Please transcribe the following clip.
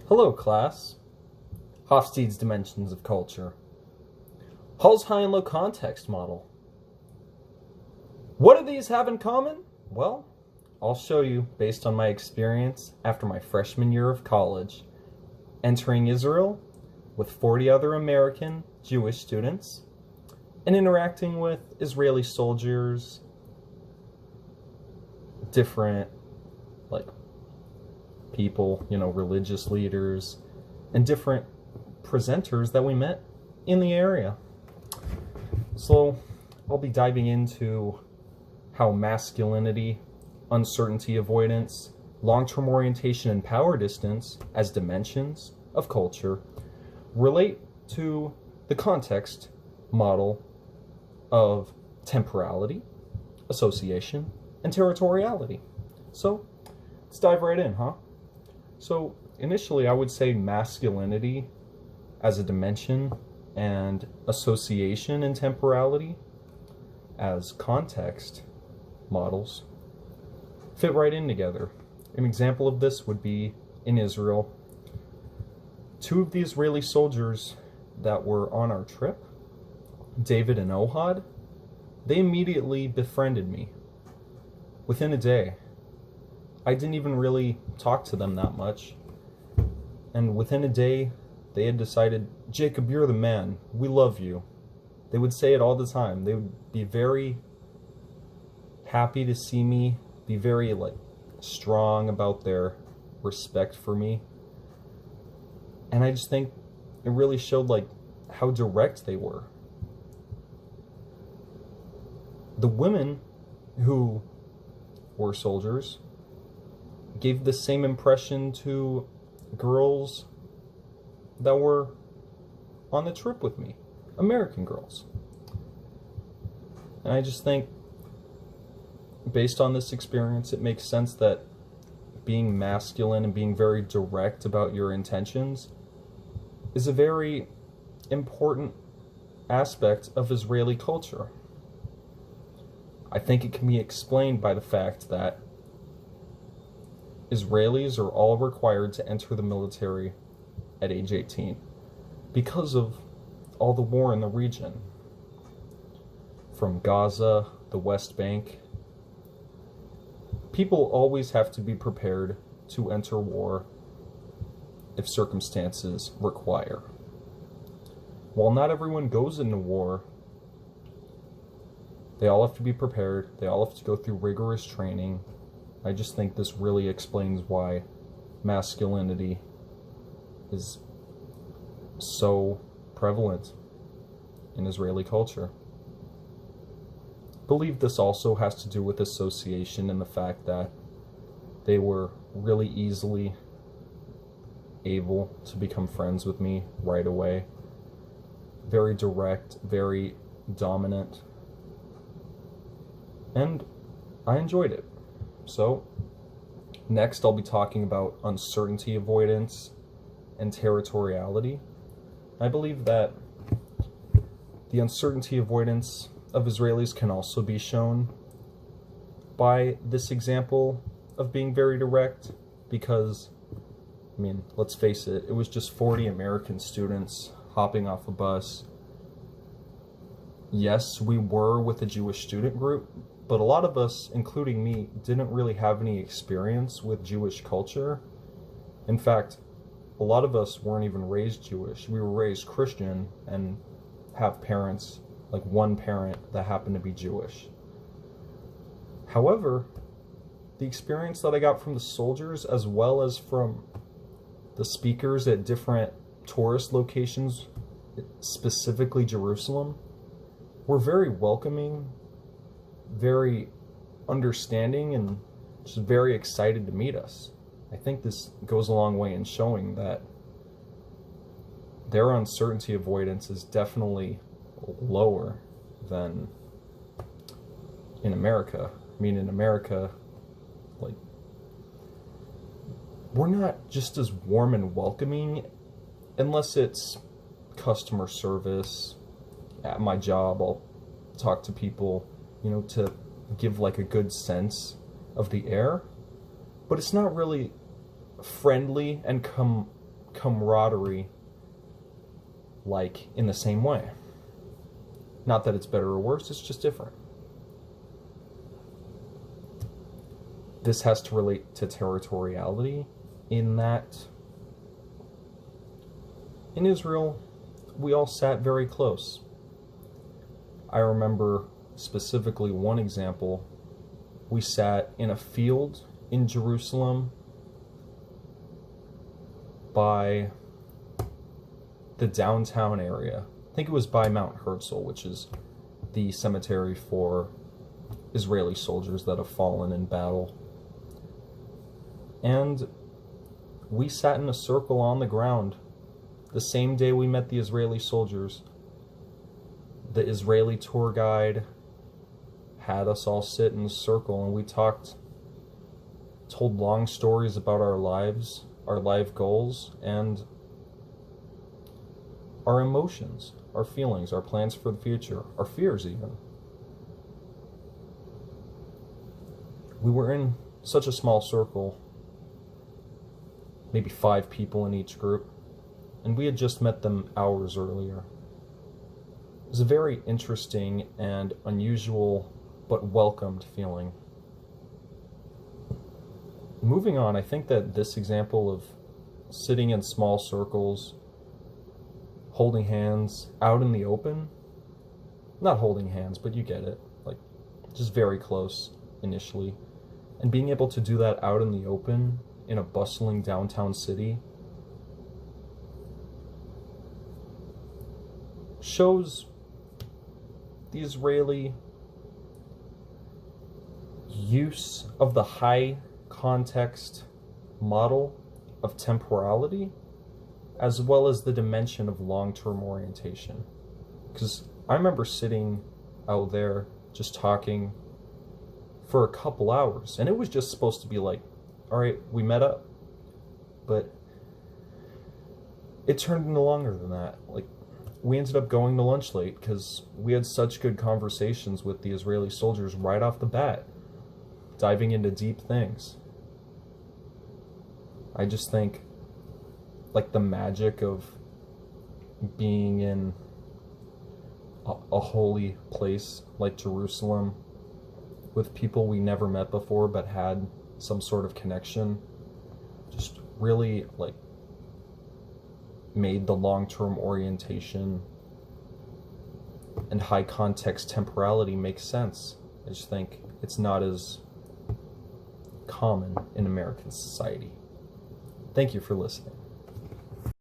Hello, class. Hofstede's Dimensions of Culture. Hull's high and low context model. What do these have in common? Well, I'll show you based on my experience after my freshman year of college, entering Israel with 40 other American Jewish students and interacting with Israeli soldiers, different people, religious leaders, and different presenters that we met in the area. So I'll be diving into how masculinity, uncertainty avoidance, long-term orientation, and power distance as dimensions of culture relate to the context model of temporality, association, and territoriality. So let's dive right in, huh? So initially I would say masculinity as a dimension and association and temporality as context models fit right in together. An example of this would be in Israel. Two of the Israeli soldiers that were on our trip, David and Ohad, they immediately befriended me. Within a day. I didn't even really talk to them that much. And within a day, they had decided, Jacob, you're the man. We love you. They would say it all the time. They would be very happy to see me, be very strong about their respect for me. And I just think it really showed how direct they were. The women who were soldiers gave the same impression to girls that were on the trip with me, American girls. And I just think, based on this experience, it makes sense that being masculine and being very direct about your intentions is a very important aspect of Israeli culture. I think it can be explained by the fact that Israelis are all required to enter the military at age 18 because of all the war in the region. From Gaza, the West Bank, people always have to be prepared to enter war if circumstances require. While not everyone goes into war, they all have to be prepared, they all have to go through rigorous training. I just think this really explains why masculinity is so prevalent in Israeli culture. I believe this also has to do with association and the fact that they were really easily able to become friends with me right away. Very direct, very dominant. And I enjoyed it. So, next I'll be talking about uncertainty avoidance and territoriality. I believe that the uncertainty avoidance of Israelis can also be shown by this example of being very direct, because, let's face it, it was just 40 American students hopping off a bus. Yes, we were with a Jewish student group, but a lot of us, including me, didn't really have any experience with Jewish culture. In fact, a lot of us weren't even raised Jewish. We were raised Christian and have parents, one parent that happened to be Jewish. However, the experience that I got from the soldiers, as well as from the speakers at different tourist locations, specifically Jerusalem, were very welcoming, very understanding, and just very excited to meet us. I think this goes a long way in showing that their uncertainty avoidance is definitely lower than in America. In America, we're not just as warm and welcoming unless it's customer service. At my job, I'll talk to people to give a good sense of the air, but it's not really friendly and camaraderie like in the same way. Not that it's better or worse, it's just different. This has to relate to territoriality in that in Israel, we all sat very close. I remember specifically one example. We sat in a field in Jerusalem by the downtown area. I think it was by Mount Herzl, which is the cemetery for Israeli soldiers that have fallen in battle. And we sat in a circle on the ground the same day we met the Israeli soldiers. The Israeli tour guide had us all sit in a circle, and we told long stories about our lives, our life goals, and our emotions, our feelings, our plans for the future, our fears even. We were in such a small circle, maybe 5 people in each group, and we had just met them hours earlier. It was a very interesting and unusual but welcomed feeling. Moving on, I think that this example of sitting in small circles, holding hands out in the open, not holding hands, but you get it, like just very close initially, and being able to do that out in the open in a bustling downtown city shows the Israeli use of the high context model of temporality, as well as the dimension of long-term orientation. Because I remember sitting out there just talking for a couple hours, and it was just supposed to be like, all right, we met up, but it turned into longer than that. Like, we ended up going to lunch late because we had such good conversations with the Israeli soldiers right off the bat, diving into deep things. I just think, like, the magic of being in a holy place like Jerusalem with people we never met before but had some sort of connection just really, like, made the long-term orientation and high context temporality make sense. I just think it's not as common in American society. Thank you for listening.